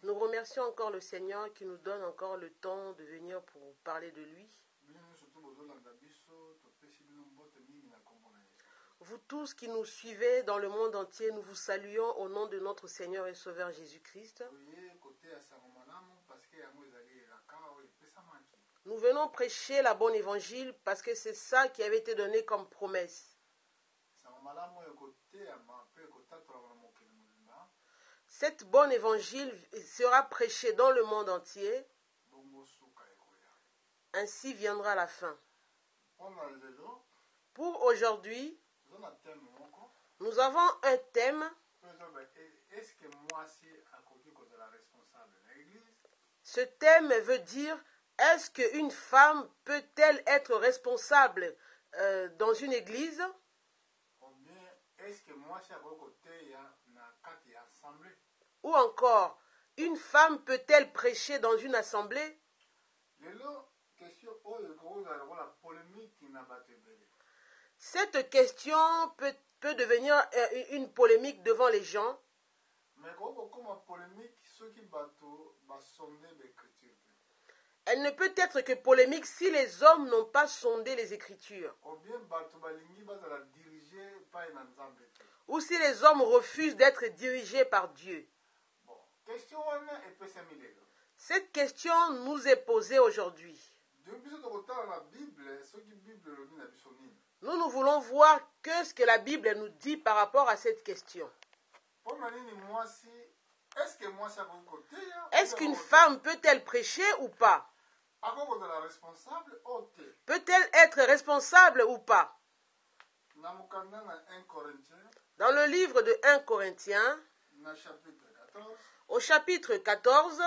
Nous remercions encore le Seigneur qui nous donne encore le temps de venir pour parler de lui. Vous tous qui nous suivez dans le monde entier, nous vous saluons au nom de notre Seigneur et Sauveur Jésus-Christ. Nous venons prêcher la bonne évangile parce que c'est ça qui avait été donné comme promesse. Cette bonne évangile sera prêchée dans le monde entier. Ainsi viendra la fin. Pour aujourd'hui, nous avons un thème. Ce thème veut dire, est-ce qu'une femme peut-elle être responsable dans une église? Ou encore, une femme peut-elle prêcher dans une assemblée? Cette question peut devenir une polémique devant les gens. Elle ne peut être que polémique si les hommes n'ont pas sondé les Écritures. Ou si les hommes refusent d'être dirigés par Dieu. Cette question nous est posée aujourd'hui. Nous voulons voir ce que la Bible nous dit par rapport à cette question. Est-ce qu'une femme peut-elle prêcher ou pas? Peut-elle être responsable ou pas? Dans le livre de 1 Corinthiens, au chapitre 14,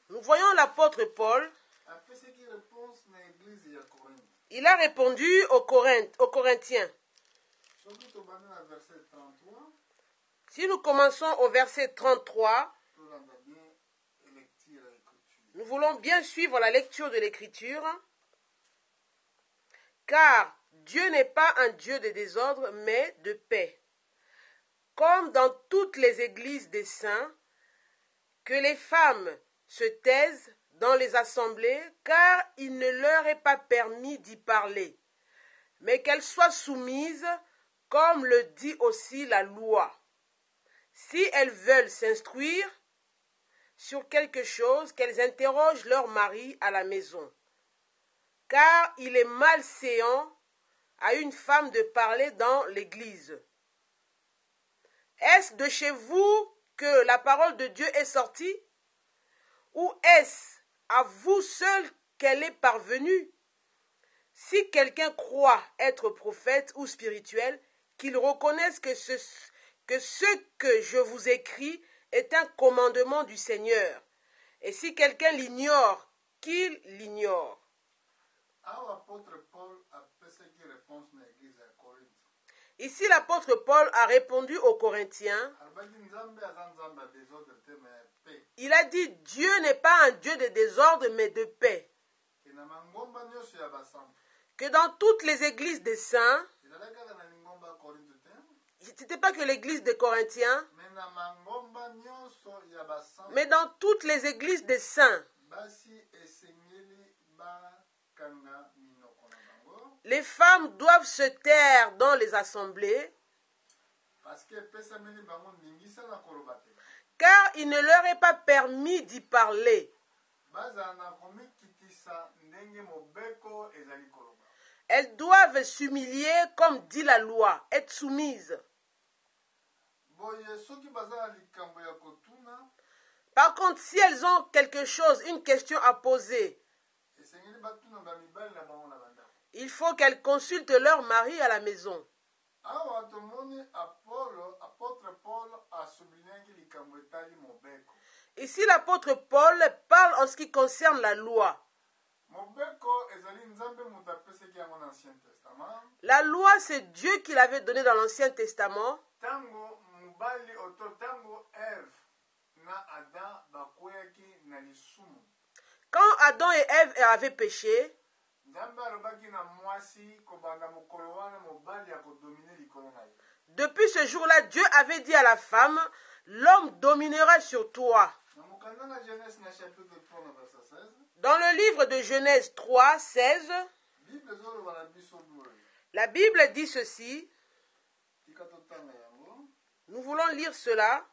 nous voyons l'apôtre Paul. Il a répondu aux Corinthiens. Si nous commençons au verset 33, nous voulons bien suivre la lecture de l'Écriture. Car Dieu n'est pas un Dieu de désordre, mais de paix. Comme dans toutes les églises des saints, que les femmes se taisent dans les assemblées, car il ne leur est pas permis d'y parler, mais qu'elles soient soumises, comme le dit aussi la loi. Si elles veulent s'instruire sur quelque chose, qu'elles interrogent leur mari à la maison. Car il est malséant à une femme de parler dans l'église. Est-ce de chez vous que la parole de Dieu est sortie? Ou est-ce à vous seul qu'elle est parvenue? Si quelqu'un croit être prophète ou spirituel, qu'il reconnaisse que ce que je vous écris est un commandement du Seigneur. Et si quelqu'un l'ignore, qu'il l'ignore. Ici, l'apôtre Paul a répondu aux Corinthiens. Il a dit, Dieu n'est pas un Dieu de désordre, mais de paix. Que dans toutes les églises des saints, ce n'était pas que l'église des Corinthiens, mais dans toutes les églises des saints, les femmes doivent se taire dans les assemblées, car il ne leur est pas permis d'y parler. Elles doivent s'humilier comme dit la loi, être soumises. Par contre, si elles ont quelque chose, une question à poser, il faut qu'elles consultent leur mari à la maison. Ici, l'apôtre Paul parle en ce qui concerne la loi. La loi, c'est Dieu qui l'avait donnée dans l'Ancien Testament. Quand Adam et Ève avaient péché, Depuis ce jour-là, Dieu avait dit à la femme, l'homme dominera sur toi. Dans le livre de Genèse 3, 16, la Bible dit ceci. Nous voulons lire cela.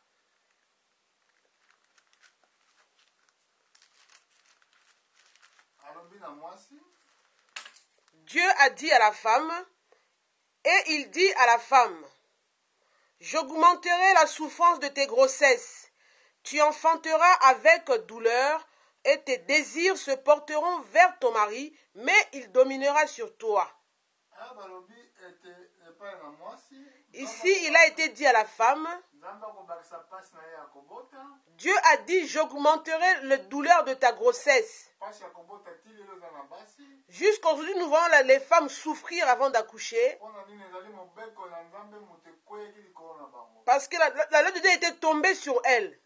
Dieu a dit à la femme, et il dit à la femme, j'augmenterai la souffrance de tes grossesses. Tu enfanteras avec douleur et tes désirs se porteront vers ton mari, mais il dominera sur toi. Ici, il a été dit à la femme, Dieu a dit, j'augmenterai la douleur de ta grossesse. Jusqu'aujourd'hui, nous voyons les femmes souffrir avant d'accoucher. Parce que la loi de Dieu était tombée sur elles.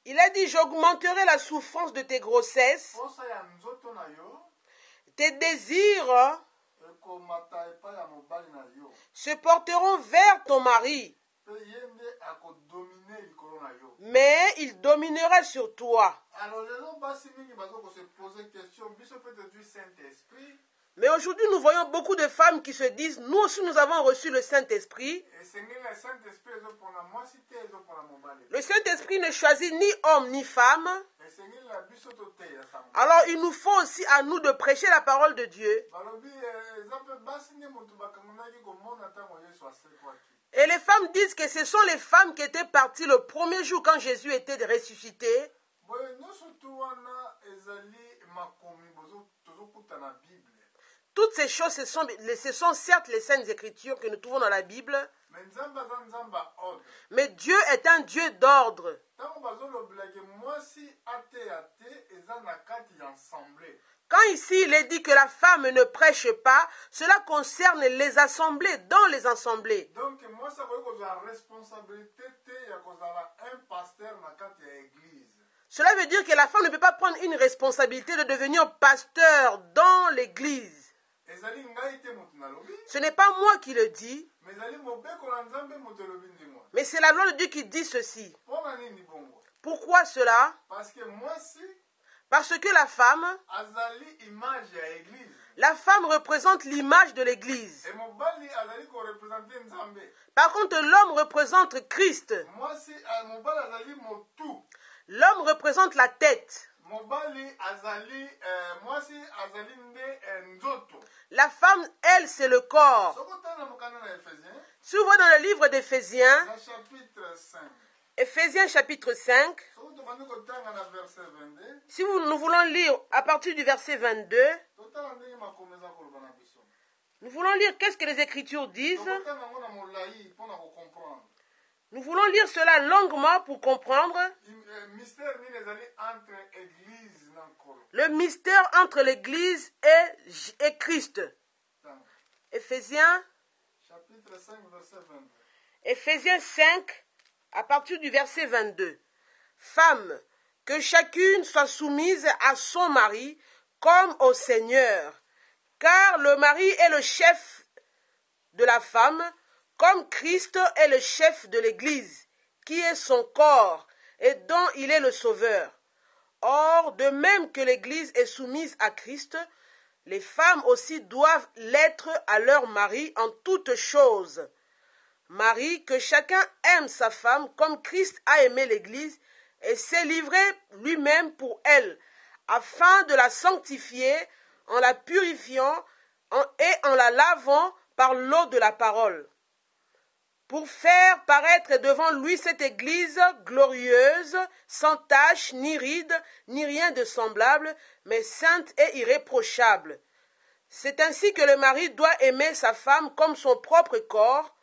Il a dit, j'augmenterai la souffrance de tes grossesses. Tes désirs se porteront vers ton mari. Mais il dominera sur toi. Mais aujourd'hui, nous voyons beaucoup de femmes qui se disent, nous aussi nous avons reçu le Saint-Esprit. Le Saint-Esprit ne choisit ni homme ni femme. Alors il nous faut aussi à nous de prêcher la parole de Dieu. Et les femmes disent que ce sont les femmes qui étaient parties le premier jour quand Jésus était ressuscité. Toutes ces choses, ce sont certes les Saintes Écritures que nous trouvons dans la Bible. Mais Dieu est un Dieu d'ordre. Quand ici il est dit que la femme ne prêche pas, cela concerne les assemblées, dans les assemblées. Donc, moi, ça veut dire que la responsabilité un pasteur dans l'église. Cela veut dire que la femme ne peut pas prendre une responsabilité de devenir pasteur dans l'église. Ce n'est pas moi qui le dis, mais c'est la loi de Dieu qui dit ceci. Pourquoi cela? Parce que la femme représente l'image de l'église. Par contre, l'homme représente Christ. L'homme représente la tête. La femme, elle, c'est le corps. Si vous voyez dans le livre d'Éphésiens, Éphésiens chapitre 5, si nous voulons lire à partir du verset 22, nous voulons lire qu'est-ce que les Écritures disent. Nous voulons lire cela longuement pour comprendre le mystère entre l'Église et Christ. Éphésiens, chapitre 5, verset 22. Éphésiens 5, à partir du verset 22. Femmes, que chacune soit soumise à son mari comme au Seigneur, car le mari est le chef de la femme, comme Christ est le chef de l'Église, qui est son corps et dont il est le sauveur. Or, de même que l'Église est soumise à Christ, les femmes aussi doivent l'être à leur mari en toutes choses. Mari, que chacun aime sa femme comme Christ a aimé l'Église et s'est livré lui-même pour elle, afin de la sanctifier en la purifiant et en la lavant par l'eau de la parole, pour faire paraître devant lui cette Église glorieuse, sans tache, ni ride, ni rien de semblable, mais sainte et irréprochable. C'est ainsi que le mari doit aimer sa femme comme son propre corps.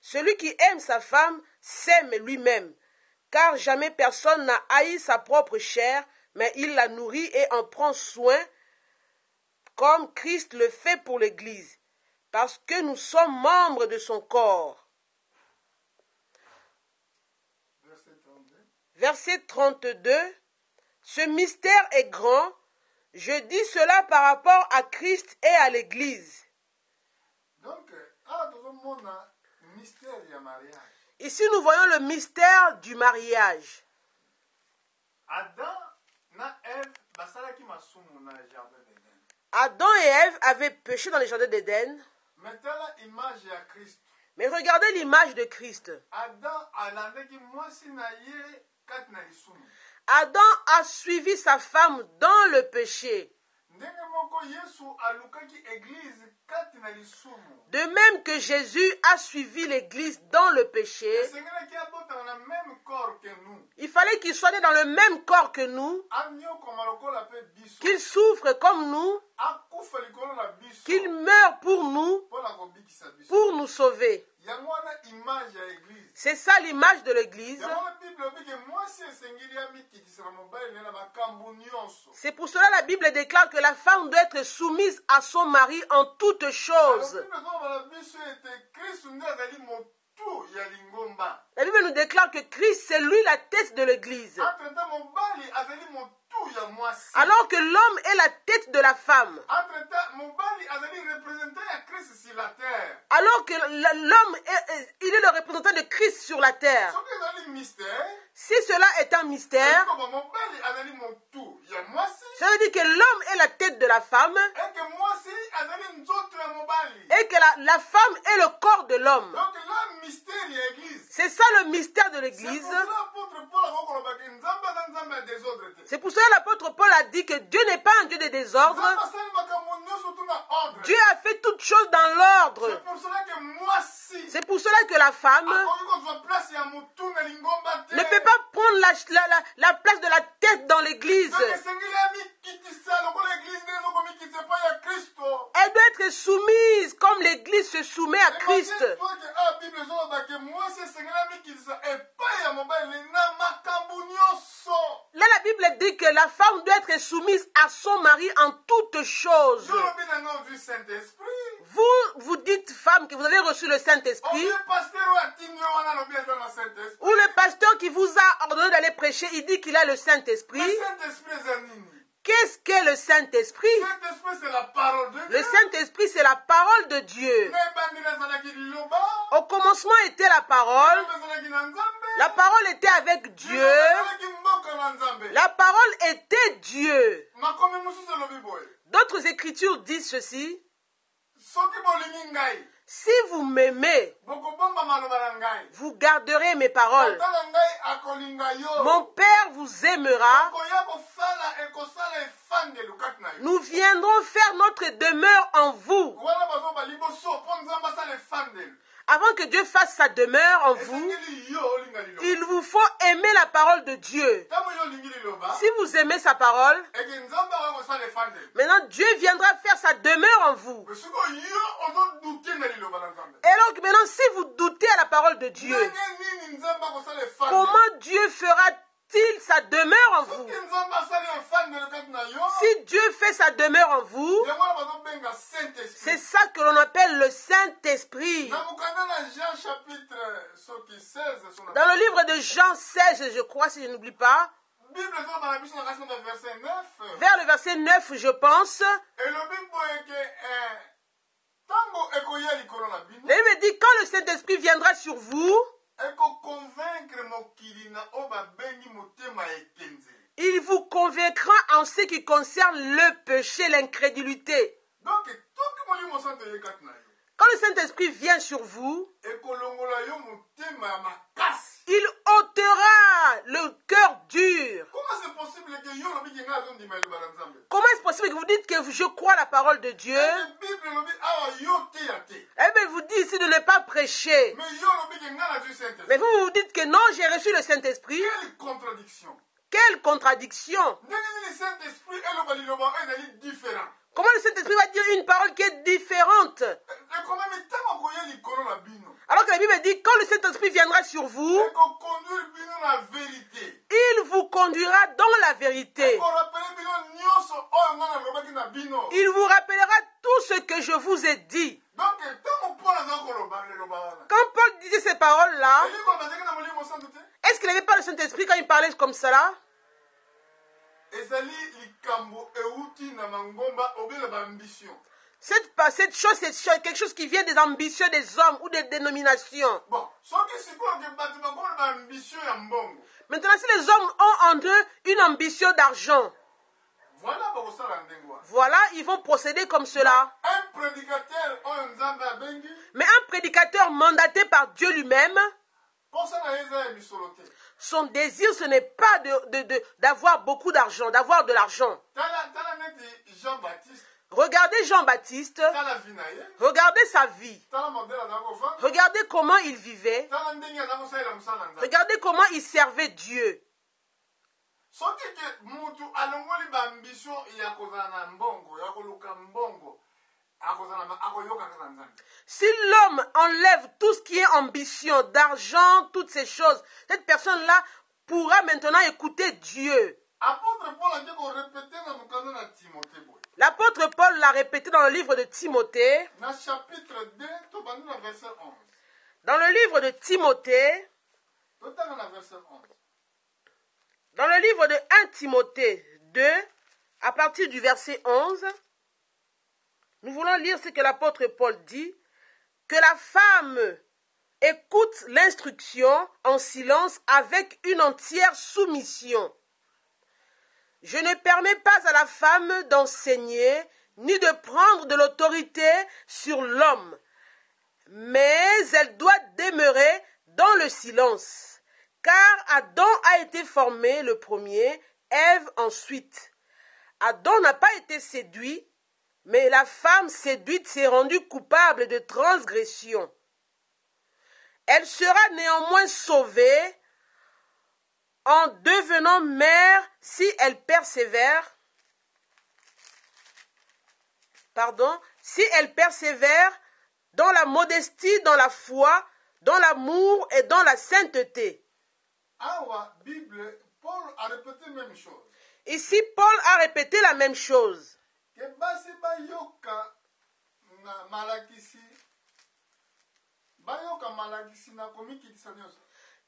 Celui qui aime sa femme s'aime lui-même, car jamais personne n'a haï sa propre chair, mais il la nourrit et en prend soin, comme Christ le fait pour l'Église, parce que nous sommes membres de son corps. Verset 32. Ce mystère est grand, Je dis cela par rapport à Christ et à l'Église. Donc, mystère du mariage. Ici, nous voyons le mystère du mariage. Adam et Ève avaient péché dans le jardin d'Éden. Mais regardez l'image de Christ. Adam a suivi sa femme dans le péché. De même que Jésus a suivi l'Église dans le péché, il fallait qu'il soit né dans le même corps que nous, qu'il souffre comme nous, qu'il meure pour nous sauver. C'est ça l'image de l'Église. C'est pour cela la Bible déclare que la femme doit être soumise à son mari en toutes choses. La Bible nous déclare que Christ, c'est lui la tête de l'Église. Alors que l'homme est la tête de la femme. Alors que l'homme il est le représentant de Christ sur la terre. Si cela est un mystère, ça veut dire que l'homme est la tête de la femme et que la femme est le corps de l'homme. C'est ça le mystère de l'Église. C'est pour cela que l'apôtre Paul a dit que Dieu n'est pas un Dieu de désordre. Dieu a fait toutes choses dans l'ordre. C'est pour cela que la femme ne peut pas prendre la place de la tête dans l'Église. Elle doit être soumise comme l'Église se soumet à Christ. Là, la Bible dit que la femme doit être soumise à son mari en toutes choses. Vous dites, femme, que vous avez reçu le Saint-Esprit. Ou le pasteur qui vous a ordonné d'aller prêcher, il dit qu'il a le Saint-Esprit. Qu'est-ce qu'est le Saint-Esprit? Le Saint-Esprit, c'est la parole de Dieu. Au commencement était la parole. La parole était avec Dieu. La parole était Dieu. D'autres écritures disent ceci. Si vous m'aimez, vous garderez mes paroles. Mon Père vous aimera. Nous viendrons faire notre demeure en vous. Avant que Dieu fasse sa demeure en vous, il vous faut aimer la parole de Dieu. Si vous aimez sa parole, maintenant Dieu viendra faire sa demeure en vous. Et donc maintenant, si vous doutez à la parole de Dieu, comment Dieu fera-t-il sa demeure en vous? Si Dieu fait sa demeure en vous, c'est ça que l'on appelle le Saint-Esprit. Dans le livre de Jean 16, je crois, si je n'oublie pas, vers le verset 9, je pense, la Bible dit, quand le Saint-Esprit viendra sur vous, il vous convaincra en ce qui concerne le péché, l'incrédulité. Quand le Saint-Esprit vient sur vous, il ôtera le cœur dur. Comment est-ce possible que vous dites que je crois la parole de Dieu? Eh bien, vous dites ici de ne pas prêcher. Mais vous vous dites que non, j'ai reçu le Saint-Esprit. Quelle contradiction! Quelle contradiction! Comment le Saint-Esprit va dire une parole qui est différente? Alors que la Bible dit, quand le Saint-Esprit viendra sur vous, il vous conduira dans la vérité. Il vous rappellera tout ce que je vous ai dit. Quand Paul disait ces paroles-là, est-ce qu'il n'avait pas le Saint-Esprit quand il parlait comme cela? ezali likambo euti na mangomba obele ba ambition. Cette chose, c'est quelque chose qui vient des ambitions des hommes ou des dénominations. Bon, soki sikoyo ke bato bakola ba ambition ya mbongo. Maintenant, si les hommes ont en eux une ambition d'argent, Voilà bakosala ndenge wana. voilà, ils vont procéder comme cela. Un prédicateur oyo nzambe abengi Mais un prédicateur mandaté par Dieu lui-même, posa na ye eza ya misolo te. son désir, ce n'est pas d'avoir beaucoup d'argent, d'avoir de l'argent. Tala neti Jean-Baptiste, Regardez Jean-Baptiste, tala vi na ye, regardez sa vie, tala modele aza kovanda, regardez comment il vivait, tala ndenge aza kosalela mosala na nzambe. regardez comment il servait Dieu. Soki ke mutu alongoli ba ambition ya kozala na mbongo, ya koluka mbongo, akoyoka kaka nzambe. Si l'homme enlève tout ce qui est ambition, d'argent, toutes ces choses, cette personne-là pourra maintenant écouter Dieu. Apôtre Paul a dit qu'on répétait dans le canon de Timothée. L'apôtre Paul l'a répété dans le livre de Timothée. Dans le chapitre 2, tu vas dans le verset 11. Dans le livre de Timothée, Tu vas dans le verset 11. dans le livre de 1 Timothée 2, à partir du verset 11, nous voulons lire ce que l'apôtre Paul dit, que la femme écoute l'instruction en silence avec une entière soumission. Je ne permets pas à la femme d'enseigner ni de prendre de l'autorité sur l'homme, mais elle doit demeurer dans le silence, car Adam a été formé le premier, Ève ensuite. Adam n'a pas été séduit, mais la femme séduite s'est rendue coupable de transgression. Elle sera néanmoins sauvée en devenant mère si elle persévère, si elle persévère dans la modestie, dans la foi, dans l'amour et dans la sainteté. Awa, Bible, Paul a répété la même chose. Ici, Paul a répété la même chose. Que basi bayoka na malakisi, bayoka malakisi na komikitisa nyonso.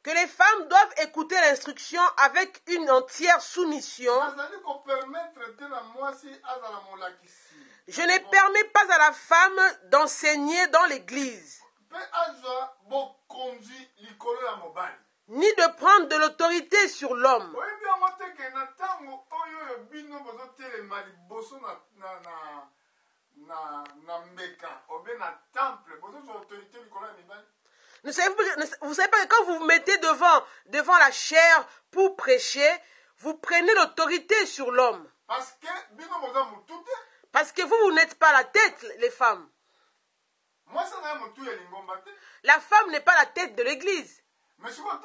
Que les femmes doivent écouter l'instruction avec une entière soumission. Je ne permets pas à la femme d'enseigner dans l'église, ni de prendre de l'autorité sur l'homme. Vous savez pas que quand vous vous mettez devant la chair pour prêcher, vous prenez l'autorité sur l'homme. Parce que vous n'êtes pas la tête, les femmes. La femme n'est pas la tête de l'église. Maintenant,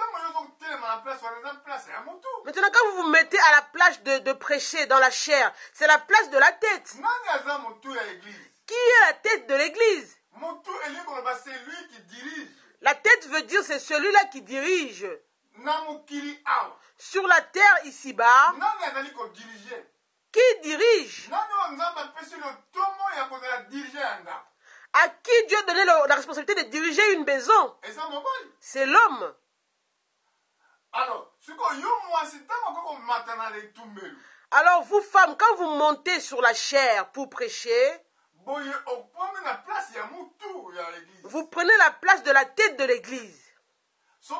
quand vous vous mettez à la place de prêcher dans la chair, c'est la place de la tête. Qui est la tête de l'église? C'est lui qui dirige. La tête veut dire c'est celui-là qui dirige. Sur la terre ici-bas, qui dirige? À qui Dieu a donné la responsabilité de diriger une maison? C'est l'homme. Alors vous femmes, quand vous montez sur la chair pour prêcher, vous prenez la place de la tête de l'église. Si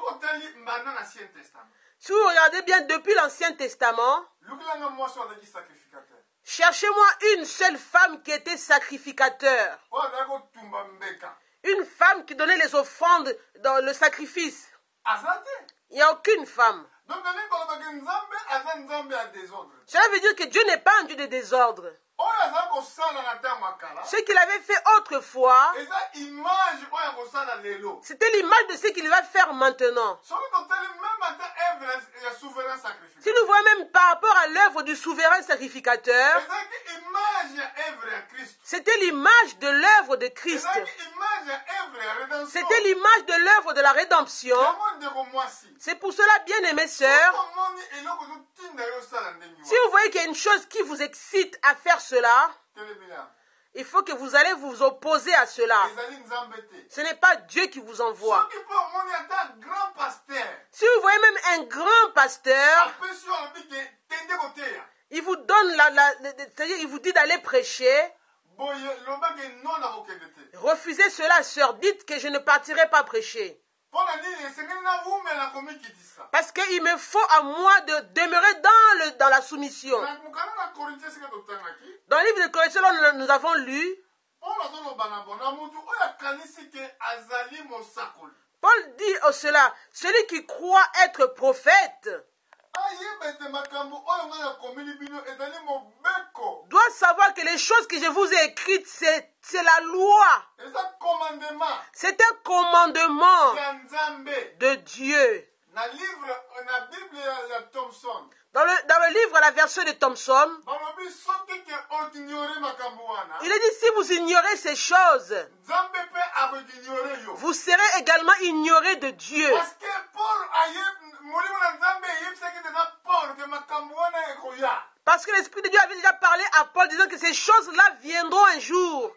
vous regardez bien depuis l'Ancien Testament, cherchez-moi une seule femme qui était sacrificateur. Une femme qui donnait les offrandes dans le sacrifice. Il n'y a aucune femme. Cela veut dire que Dieu n'est pas un Dieu de désordre. Ce qu'il avait fait autrefois, c'était l'image de ce qu'il va faire maintenant. Si nous voyons même par rapport à l'œuvre du souverain sacrificateur, c'était l'image de l'œuvre de Christ. C'était l'image de l'œuvre de la rédemption. C'est pour cela, bien-aimées sœurs, si vous voyez qu'il y a une chose qui vous excite à faire cela, il faut que vous allez vous opposer à cela. Ce n'est pas Dieu qui vous envoie. Si vous voyez même un grand pasteur, Il vous donne c'est-à-dire il vous dit d'aller prêcher. Refusez cela, sœur. Dites que je ne partirai pas prêcher. Parce qu'il me faut à moi de demeurer dans la soumission. Dans le livre de Corinthiens, nous avons lu, Paul dit cela, celui qui croit être prophète doit savoir que les choses que je vous ai écrites, c'est la loi. C'est un commandement de Dieu. Dans le livre, la version de Thompson, il est dit, si vous ignorez ces choses, vous serez également ignoré de Dieu. Parce que l'Esprit de Dieu avait déjà parlé à Paul disant que ces choses-là viendront un jour.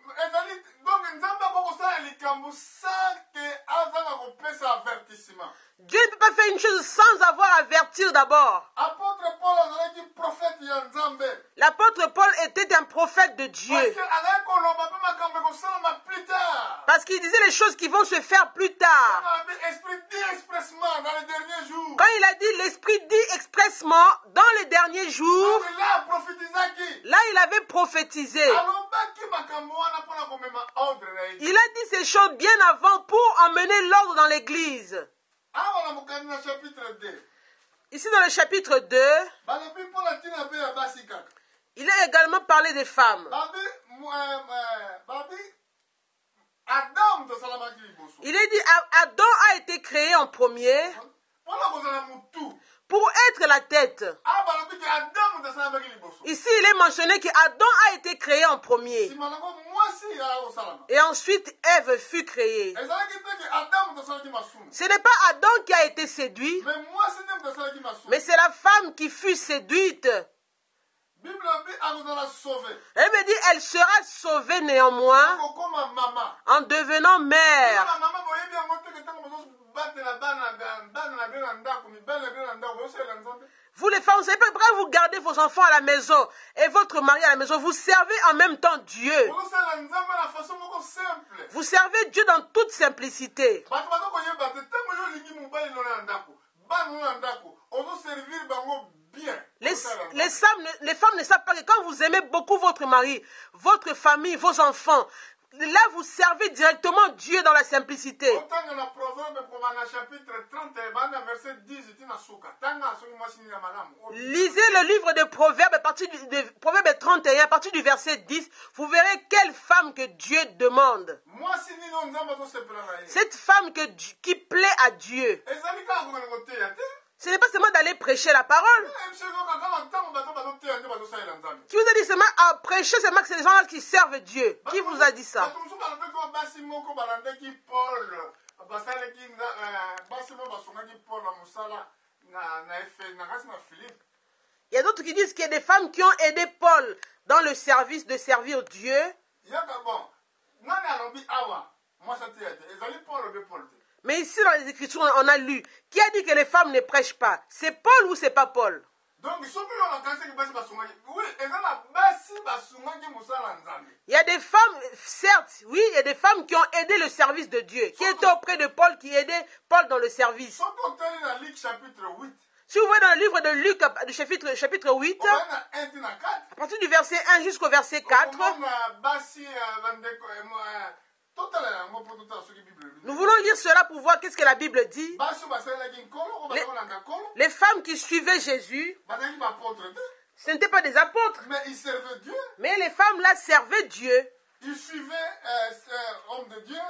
Dieu ne peut pas faire une chose sans avoir avertir d'abord. L'apôtre Paul était un prophète de Dieu. Parce qu'il disait les choses qui vont se faire plus tard. Quand il a dit l'Esprit dit expressement dans les derniers jours, là il avait prophétisé. Il a dit ces choses bien avant pour emmener l'ordre dans l'église. Ici dans le chapitre 2, il a également parlé des femmes. Il est dit Adam a été créé en premier pour être la tête. Ici, il est mentionné qu'Adam a été créé en premier. Et ensuite, Ève fut créée. Ce n'est pas Adam qui a été séduit, mais c'est la femme qui fut séduite. Elle me dit, elle sera sauvée néanmoins en devenant mère. Vous les femmes, vous ne savez pas pourquoi vous gardez vos enfants à la maison et votre mari à la maison. Vous servez en même temps Dieu. Vous servez Dieu dans toute simplicité. Les femmes ne savent pas que quand vous aimez beaucoup votre mari, votre famille, vos enfants, là vous servez directement Dieu dans la simplicité. Lisez le livre de Proverbes à partir de Proverbes 31, à partir du verset 10, vous verrez quelle femme que Dieu demande. Cette femme qui plaît à Dieu. Ce n'est pas seulement d'aller prêcher la parole. Qui vous a dit seulement à prêcher seulement que c'est les gens qui servent Dieu? Qui vous a dit ça? Il y a d'autres qui disent qu'il y a des femmes qui ont aidé Paul dans le service de servir Dieu. Mais ici dans les Écritures, on a lu. Qui a dit que les femmes ne prêchent pas? C'est Paul ou c'est pas Paul? Il y a des femmes, certes, oui, il y a des femmes qui ont aidé le service de Dieu, qui étaient auprès de Paul, qui aidaient Paul dans le service. Si vous voyez dans le livre de Luc, du chapitre 8, à partir du verset 1 jusqu'au verset 4, nous voulons lire cela pour voir qu'est-ce que la Bible dit. Les femmes qui suivaient Jésus, ce n'étaient pas des apôtres, mais les femmes là servaient Dieu. Ils suivaient homme de Dieu.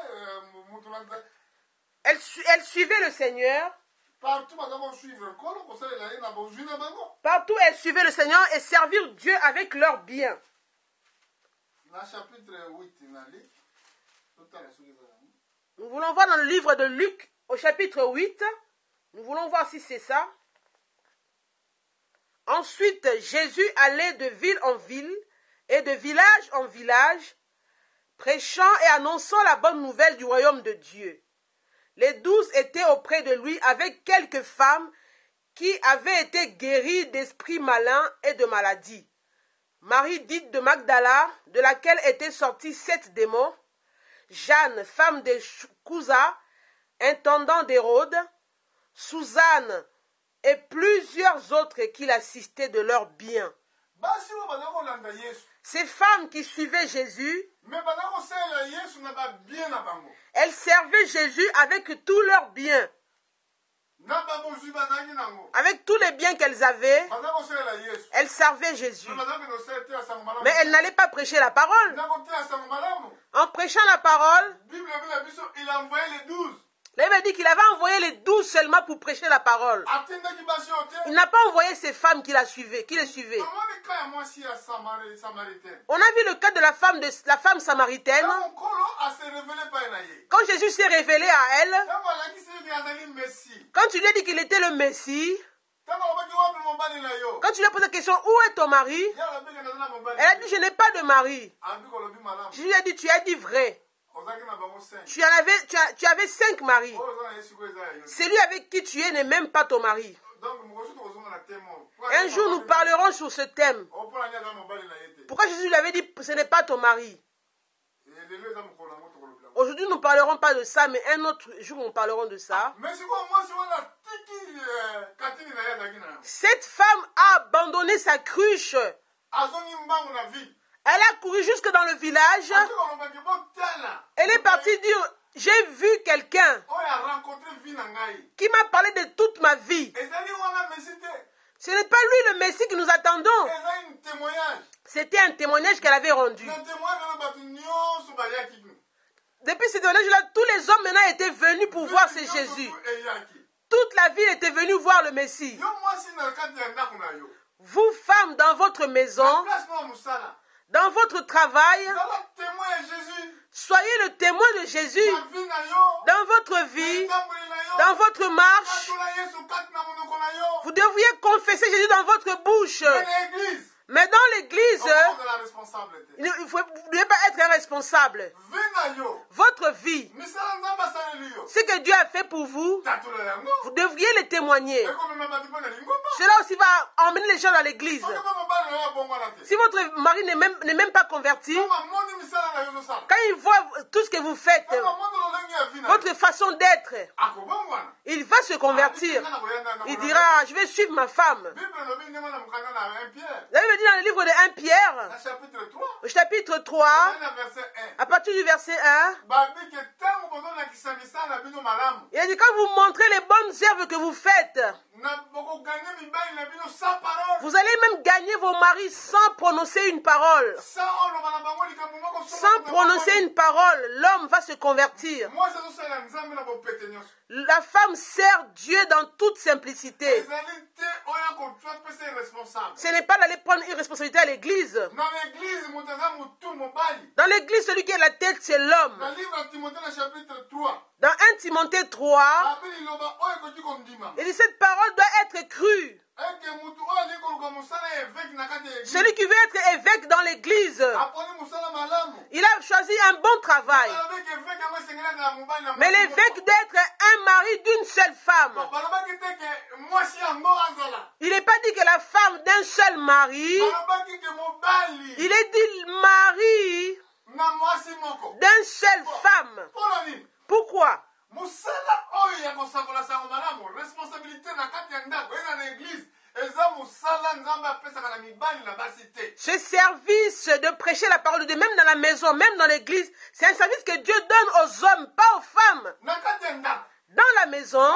Elles suivaient le Seigneur. Partout elles suivaient le Seigneur et servirent Dieu avec leurs biens. Nous voulons voir dans le livre de Luc, au chapitre 8, nous voulons voir si c'est ça. Ensuite, Jésus allait de ville en ville et de village en village, prêchant et annonçant la bonne nouvelle du royaume de Dieu. Les 12 étaient auprès de lui avec quelques femmes qui avait été guérie d'esprits malins et de maladies. Marie dite de Magdala, de laquelle étaient sortis 7 démons. Jeanne, femme de Cousa, intendant d'Hérode. Suzanne et plusieurs autres qui l'assistaient de leurs biens. Ces femmes qui suivaient Jésus, elles servaient Jésus avec tous leurs biens. Avec tous les biens qu'elles avaient, elles servaient Jésus. Mais elles n'allaient pas prêcher la parole. En prêchant la parole, la Bible dit qu'il avait envoyé les 12 seulement pour prêcher la parole. Il n'a pas envoyé ces femmes qui les suivaient. On a vu le cas de la femme samaritaine. Quand Jésus s'est révélé à elle, quand tu lui as dit qu'il était le Messie, quand tu lui as posé la question, où est ton mari? Elle a dit, je n'ai pas de mari. Je lui ai dit, tu as dit vrai. Tu avais 5 maris. Celui avec qui tu es n'est même pas ton mari. Un jour, nous parlerons sur ce thème. Pourquoi Jésus lui avait dit, ce n'est pas ton mari? Aujourd'hui, nous ne parlerons pas de ça, mais un autre jour, nous parlerons de ça. Cette femme a abandonné sa cruche. Elle a couru jusque dans le village. Elle est partie dire, j'ai vu quelqu'un qui m'a parlé de toute ma vie. Ce n'est pas lui le Messie que nous attendons. C'était un témoignage qu'elle avait rendu. Depuis ce témoignage-là, tous les hommes maintenant étaient venus pour voir ce Jésus. Toute la ville était venue voir le Messie. Vous, femmes, dans votre maison, dans votre travail, soyez le témoin de Jésus dans votre vie, dans votre marche. Vous devriez confesser Jésus dans votre bouche. Mais dans l'église, vous ne devez pas être responsable. Votre vie, ce que Dieu a fait pour vous, vous devriez le témoigner. Cela aussi va emmener les gens dans l'église. Si votre mari n'est même pas converti, quand il voit tout ce que vous faites, votre façon d'être, il va se convertir. Il dira, je vais suivre ma femme. La Bible dit dans le livre de 1 Pierre, au chapitre 3, à partir du verset 1, il a dit, quand vous montrez les bonnes œuvres que vous faites, vous allez même gagner vos maris sans prononcer une parole. Sans prononcer une parole, l'homme va se convertir. La femme sert Dieu dans toute simplicité. Ce n'est pas d'aller prendre une responsabilité à l'église. Dans l'église, celui qui est la tête, c'est l'homme. Dans 1 Timothée 3, il dit cette parole doit être crue. Celui qui veut être évêque dans l'église, il a choisi un bon travail. Mais l'évêque doit être un mari d'une seule femme. Il n'est pas dit que la femme d'un seul mari. Il est dit mari d'une seule femme. Pourquoi? Ce service de prêcher la parole de Dieu, même dans la maison, même dans l'église, c'est un service que Dieu donne aux hommes, pas aux femmes. Dans la maison,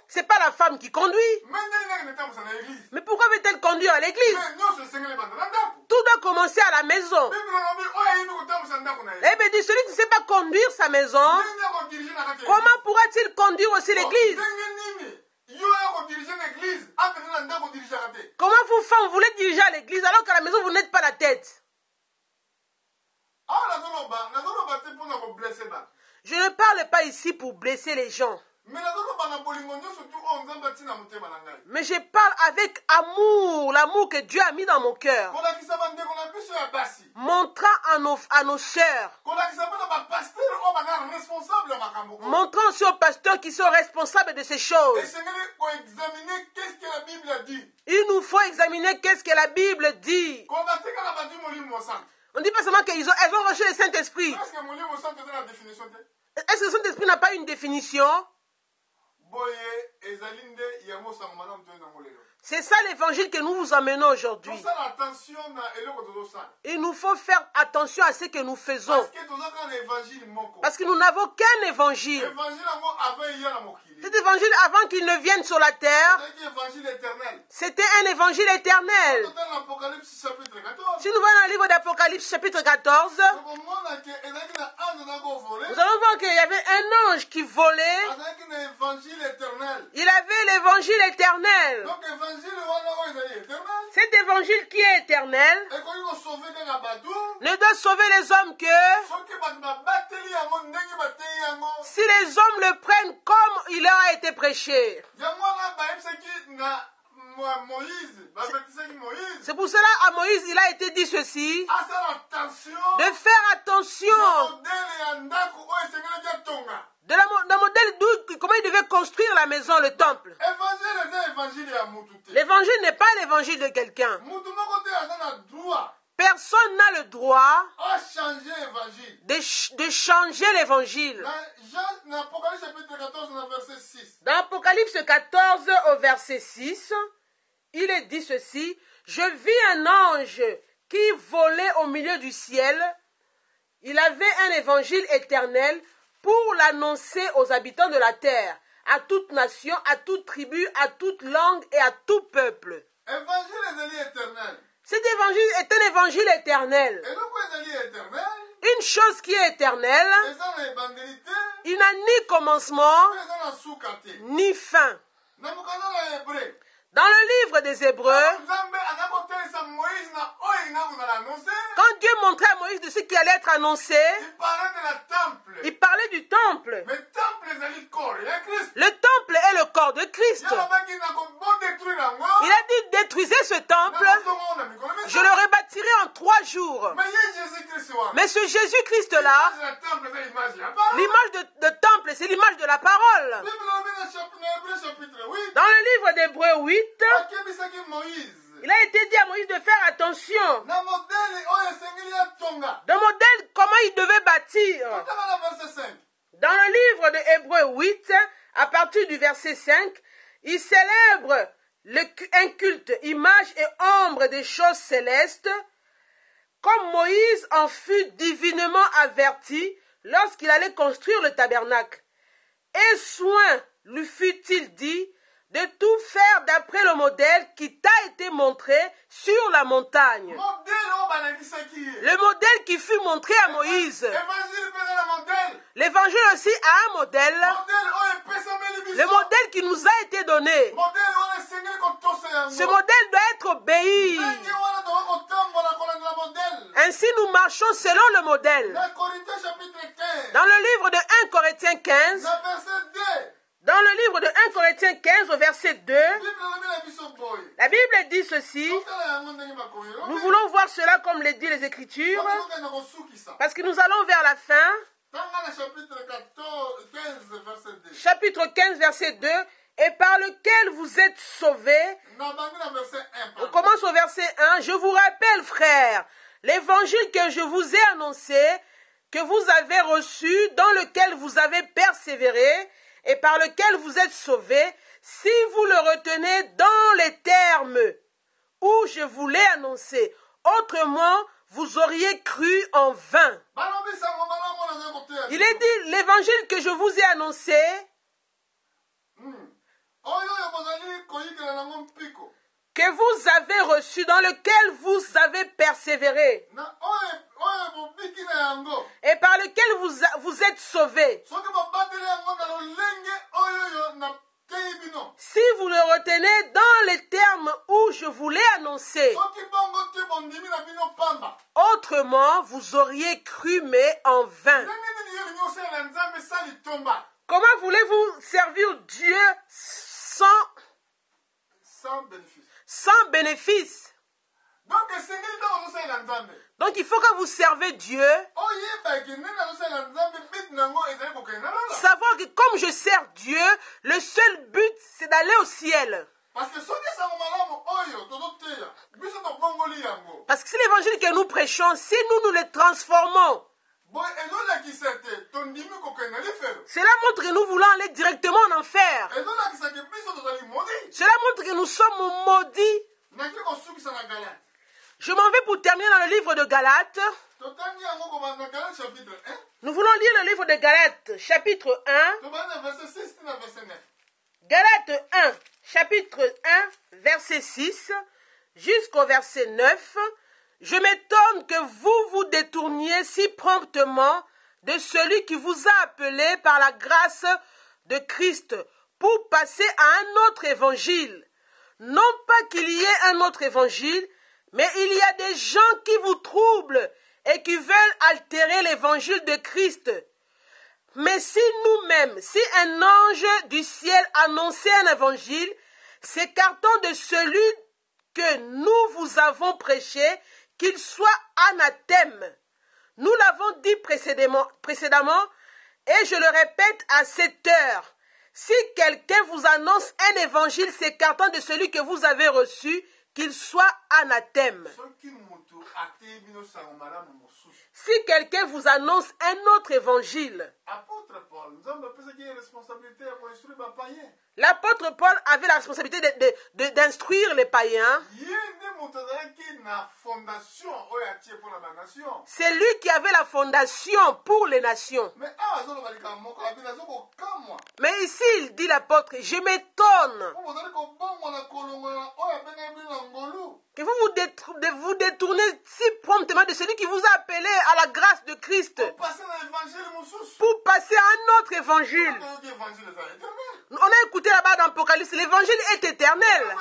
c'est pas la femme qui conduit. Mais pourquoi veut-elle conduire à l'église? Tout doit commencer à la maison. Eh bien, dit celui qui ne sait pas conduire sa maison, comment pourra-t-il conduire aussi l'église? Comment vous, femmes, voulez diriger à l'église alors qu'à la maison, vous n'êtes pas la tête? Je ne parle pas ici pour blesser les gens. Mais je parle avec amour, l'amour que Dieu a mis dans mon cœur. Montrant à nos sœurs. Montrant aussi aux pasteurs qui sont responsables de ces choses. Il nous faut examiner qu'est-ce que la Bible dit. On ne dit pas seulement qu'elles ont reçu le Saint-Esprit. Est-ce que le Saint-Esprit n'a pas une définition? C'est ça l'évangile que nous vous emmenons aujourd'hui. Il nous faut faire attention à ce que nous faisons. Parce que nous n'avons qu'un évangile. Cet évangile, avant qu'il ne vienne sur la terre, c'était un évangile éternel. Si nous voyons dans le livre d'Apocalypse chapitre 14, nous allons voir qu'il y avait un ange qui volait. Il avait l'évangile éternel. Cet évangile qui est éternel ne doit sauver les hommes que si les hommes le prennent comme il leur a été prêché. C'est pour cela à Moïse il a été dit ceci, de faire attention d'un modèle comment il devait construire la maison, le temple. L'évangile n'est pas l'évangile de quelqu'un. Personne n'a le droit de changer l'évangile. Dans Apocalypse 14 au verset 6, il est dit ceci, « Je vis un ange qui volait au milieu du ciel. Il avait un évangile éternel pour l'annoncer aux habitants de la terre, à toute nation, à toute tribu, à toute langue et à tout peuple. » Cet évangile est un évangile éternel. Une chose qui est éternelle, il n'a ni commencement, ni fin. Dans le livre des Hébreux, quand Dieu montrait à Moïse de ce qui allait être annoncé, il parlait du temple. Le temple est le corps de Christ. Il a dit, détruisez ce temple, je le rebâtirai en 3 jours. Mais ce Jésus-Christ-là, l'image de temple, c'est l'image de la parole. Dans le livre d'Hébreux 8, il a été dit à Moïse de faire attention. De modèle, comment il devait bâtir. Dans le livre de Hébreux 8, à partir du verset 5, il célèbre un culte, image et ombre des choses célestes, comme Moïse en fut divinement averti lorsqu'il allait construire le tabernacle. Et soin lui fut-il dit de tout faire d'après le modèle qui t'a été montré sur la montagne. Le modèle qui fut montré à Moïse. L'évangile aussi a un modèle. Le modèle qui nous a été donné. Ce modèle doit être obéi. Ainsi nous marchons selon le modèle. Dans le livre de 1 Corinthiens 15, dans le livre de 1 Corinthiens 15 au verset 2, la Bible dit ceci. Nous voulons voir cela comme le dit les Écritures, parce que nous allons vers la fin. Chapitre 15, verset 2. Et par lequel vous êtes sauvés. On commence au verset 1. Je vous rappelle, frères, l'évangile que je vous ai annoncé, que vous avez reçu, dans lequel vous avez persévéré, et par lequel vous êtes sauvés, si vous le retenez dans les termes où je vous l'ai annoncé. Autrement, vous auriez cru en vain. Il est dit, l'évangile que je vous ai annoncé, que vous avez reçu, dans lequel vous avez persévéré, et par lequel vous êtes sauvés. Si vous le retenez dans les termes où je vous l'ai annoncé, autrement vous auriez cru mais en vain. Comment voulez-vous servir Dieu sans bénéfice? Donc il faut que vous servez Dieu. Savoir que comme je sers Dieu, le seul but c'est d'aller au ciel. Parce que c'est l'évangile que nous prêchons, si nous le transformons, cela montre que nous voulons aller directement en enfer. Cela montre que nous sommes maudits. Je m'en vais pour terminer dans le livre de Galates. Nous voulons lire le livre de Galates, chapitre 1. Galates 1, chapitre 1, verset 6, jusqu'au verset 9. Je m'étonne que vous vous détourniez si promptement de celui qui vous a appelé par la grâce de Christ pour passer à un autre évangile. Non pas qu'il y ait un autre évangile, mais il y a des gens qui vous troublent et qui veulent altérer l'évangile de Christ. Mais si nous-mêmes, si un ange du ciel annonçait un évangile, s'écartant de celui que nous vous avons prêché, qu'il soit anathème. Nous l'avons dit précédemment, et je le répète à cette heure. Si quelqu'un vous annonce un évangile s'écartant de celui que vous avez reçu, qu'il soit anathème. Si quelqu'un vous annonce un autre évangile, l'apôtre Paul avait la responsabilité d'instruire les païens. C'est lui qui avait la fondation pour les nations. Mais ici, il dit l'apôtre, je m'étonne que vous détournez si promptement de celui qui vous a appelé à la grâce de Christ pour passer à un autre évangile. On a écouté là-bas dans l'Apocalypse, l'évangile est éternel.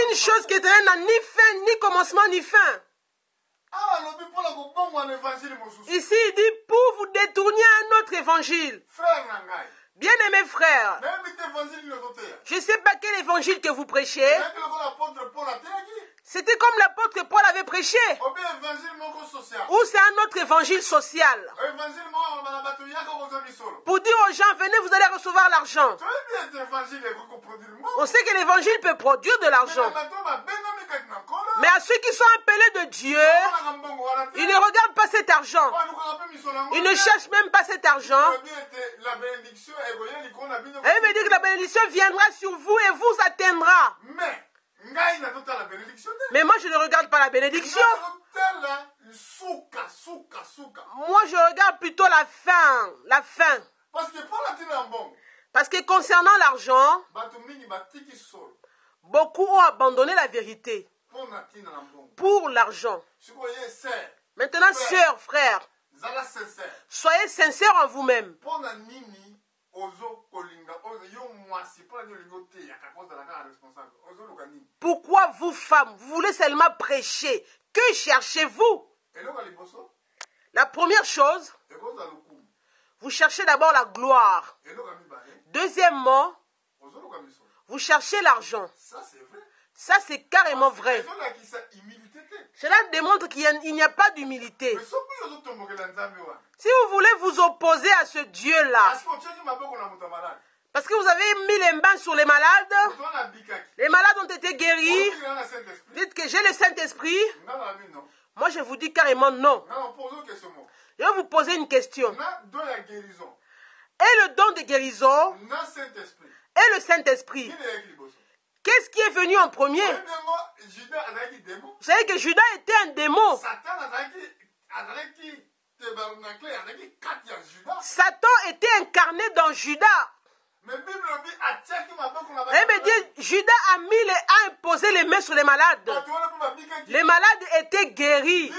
Une chose qui est éternelle n'a ni fin, ni commencement, ni fin. Ici, il dit pour vous détourner à un autre évangile. Bien-aimés frères, je ne sais pas quel évangile que vous prêchez. C'était comme l'apôtre Paul avait prêché. Ou c'est un autre évangile social. Pour dire aux gens, venez, vous allez recevoir l'argent. On sait que l'évangile peut produire de l'argent. Mais à ceux qui sont appelés de Dieu, ils ne regardent pas cet argent. Ils ne cherchent même pas cet argent. Et il veut dire que la bénédiction viendra sur vous et vous atteindra. Mais moi, je ne regarde pas la bénédiction. Moi, je regarde plutôt la fin. La fin. Parce que concernant l'argent, beaucoup ont abandonné la vérité pour l'argent. Maintenant, sœurs, frères, soyez sincères en vous-même. Pourquoi vous, femmes, vous voulez seulement prêcher? Que cherchez-vous? La première chose, vous cherchez d'abord la gloire. Deuxièmement, vous cherchez l'argent. Ça, c'est carrément vrai. Cela démontre qu'il n'y a pas d'humilité. Si vous voulez vous opposer à ce Dieu-là, parce que vous avez mis les mains sur les malades ont été guéris, dites que j'ai le Saint-Esprit. Moi, je vous dis carrément non. Je vais vous poser une question. Et le don de guérison et le Saint-Esprit, qu'est-ce qui est venu en premier? Vous savez que Judas était un démon. Satan était incarné dans Judas. Judas a imposé les mains sur les malades. Les malades étaient guéris.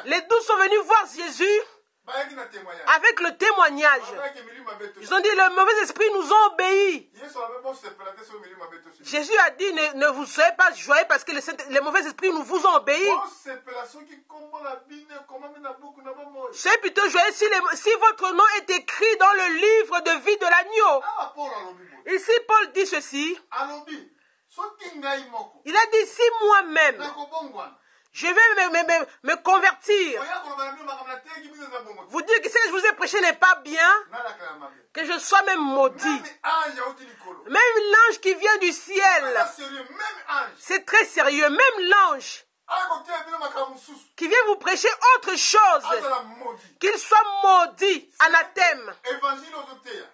Les 12 sont venus voir Jésus. bayaki na témoignage avec le témoignage. bayaki milimo mabe Ils ont dit, les mauvais esprits nous ont obéi. yesu abe bosepela te so milimo mabe tosi Jésus a dit, ne vous soyez pas joyeux parce que les mauvais esprits nous vous ont obéi. bosepela soki kombo na bino ekomami na buku na bomoi Soyez plutôt joyeux si votre nom est écrit dans le livre de vie de l'agneau. awa paul alobi boye Ici, Paul dit ceci. alobi soki ngai moko Il a dit, si moi-même, nakobongwana je vais me convertir, oya koloba na bino makambo nateyaki bino eza bongo te vous dire que ce que je vous ai prêché n'est pas bien, nalakela mabe que je sois même maudit. même ange auti likolo Même l'ange qui vient du ciel, eza sérieux même ange c'est très sérieux. Même l'ange akotia bino makambo mosusu qui vient vous prêcher autre chose, azala modi qu'il soit maudit, anathème. évangile ozoteya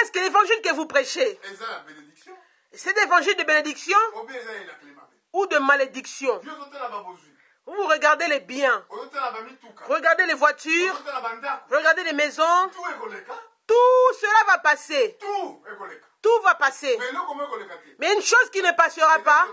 Est-ce que l'évangile que vous prêchez, eza ya bénédiction c'est l'évangile de bénédiction obi eza elakeli mabe ou de malédiction? yo ozotala babozwi Vous regardez les biens, ozotala bamituka regardez les voitures, ozotala bandako regardez les maisons. tout ekoleka Tout cela va passer. tout ekoleka Tout va passer. mais eloko mo ekoleka te Mais une chose qui ne passera pas,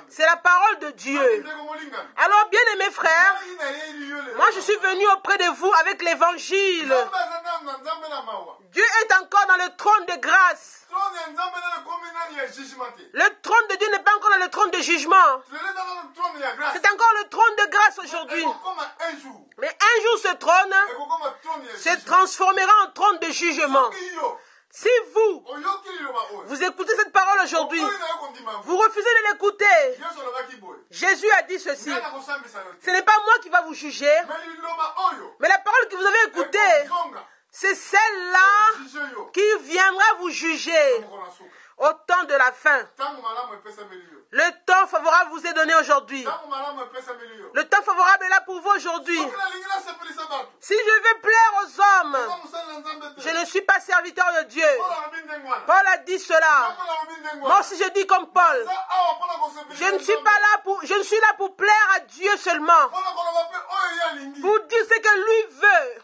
c'est la parole de Dieu. ndeko molingami Alors, bien-aimés frères, ngai nayeli yo lelo moi je suis venu auprès de vous avec l'évangile. nzambe aza nanu na nzambe na mawa Dieu est encore dans le trône de grâce. trone ya nzambe nano ekomi nani ya jugement te Le trône de Dieu n'est pas encore dans le trône de jugement. lelo eza nano trone ya grâce C'est encore le trône de grâce aujourd'hui. ekokoma un jour Mais un jour, ce trône ekokoma trone ya se jugement transformera en trône de jugement. soki yo Si vous, oyoki liloba oyo vous écoutez cette parole aujourd'hui, oyo nayo kondima vous refusez de l'écouter. yesu alobaki boye Jésus a dit ceci. ngai nakosambisa yo Ce te n'est pas moi qui va vous juger, mais liloba oyo mais la parole que vous avez écoutée, ekozonga c'est celle-là juge yo qui viendra vous juger mokolo ya suka au temps de la fin. ntango malamu epesameli yo Le temps favorable vous est donné aujourd'hui. ntango malamu epesameli yo Le temps favorable est là pour vous aujourd'hui. soki nalingi nasepelisa bato Si je veux plaire aux hommes, eza mosali na nzambe te je ne suis pas serviteur de Dieu. mpona alobi ndenge wana Paul a dit cela. mpona alobi ndenge Moi wana aussi je dis comme Paul. eza awa mpona kosepelisa Je ne suis pas là pour, je ne suis là pour plaire à Dieu seulement. mpona koloba mpe oyo ye alingi Pour dire ce que lui veut.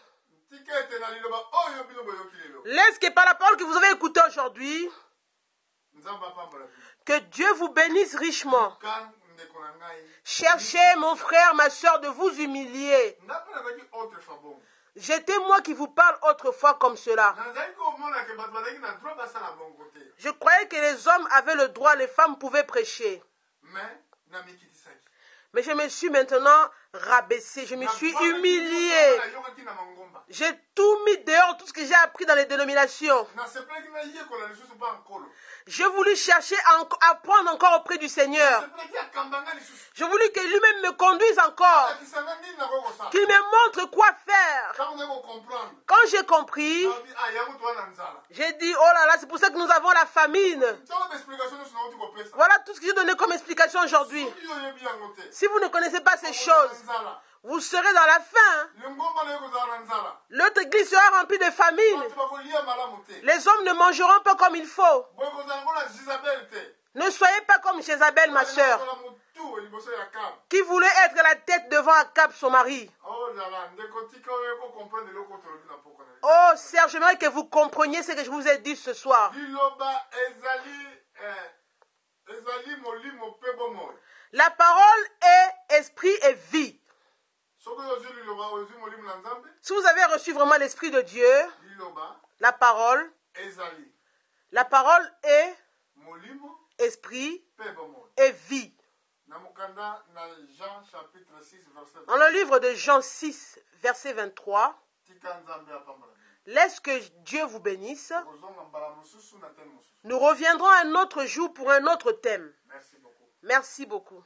tika ete na liloba oyo bino boyoki lelo Laisse que par la parole que vous avez écoutée aujourd'hui, nzambe apambola bino que Dieu vous bénisse richement. ka ndeko na ngai Cherchez, mon frère, ma soeur, de vous humilier. nga mpe nazalaki autrefois bongo J'étais moi qui vous parle autrefois comme cela. nazalaki komona ke bato bazalaki na droit basala bongo te Je croyais que les hommes avaient le droit, les femmes pouvaient prêcher. mais na mikitisaki Mais je me suis maintenant rabaissé, je me suis humilié. nayokaki na mangomba J'ai tout mis dehors, tout ce que j'ai appris dans les dénominations. nasepelaki nayekola lisusu mpa nkolo J'ai voulu chercher à apprendre encore auprès du Seigneur. nasepelaki akambanga lisusu J'ai voulu que lui-même me conduise encore, akisanga nini nakokosala qu'il me montre quoi faire. ntango naye kocomprendre Quand j'ai compris, alobi yango to wana nzala j'ai dit, oh là là, c'est pour ça que nous avons la famine. ntango baexplication nyonso nauti kopesa Voilà tout ce que j'ai donné comme explication aujourd'hui. soki yo oyebi yango te Si vous ne connaissez pas ces okozala choses, nzala vous serez dans la faim. lengomba naye kozala na nzala L'autre église sera remplie de famine. bato bakolia malamu te Les hommes ne mangeront pas comme il faut. boye kozala ngo na jisabel te Ne soyez pas comme Jézabel, ma sœur, kozala motu liboso ya kaba qui voulait être la tête devant Akab, son mari. ozala ndeko tika oyo ekocomprendre eloko tolobi na poko na Oh, Serge, j'aimerais que vous compreniez ce que je vous ai dit ce soir. liloba ezali molimo mpe bomoi La parole est esprit et vie. soki ozwi liloba ozwi molimo na nzambe Si vous avez reçu vraiment l'esprit de Dieu, liloba la parole est molimo esprit mpe bomoi et vie. na mokanda na Jean chapitre 6 verset Dans le livre de Jean 6, verset 23, tika nzambe apambola laisse que Dieu vous bénisse. kozonga mbala mosusu na tene mosusu Nous reviendrons un autre jour pour un autre thème. merci beaucoup Merci beaucoup.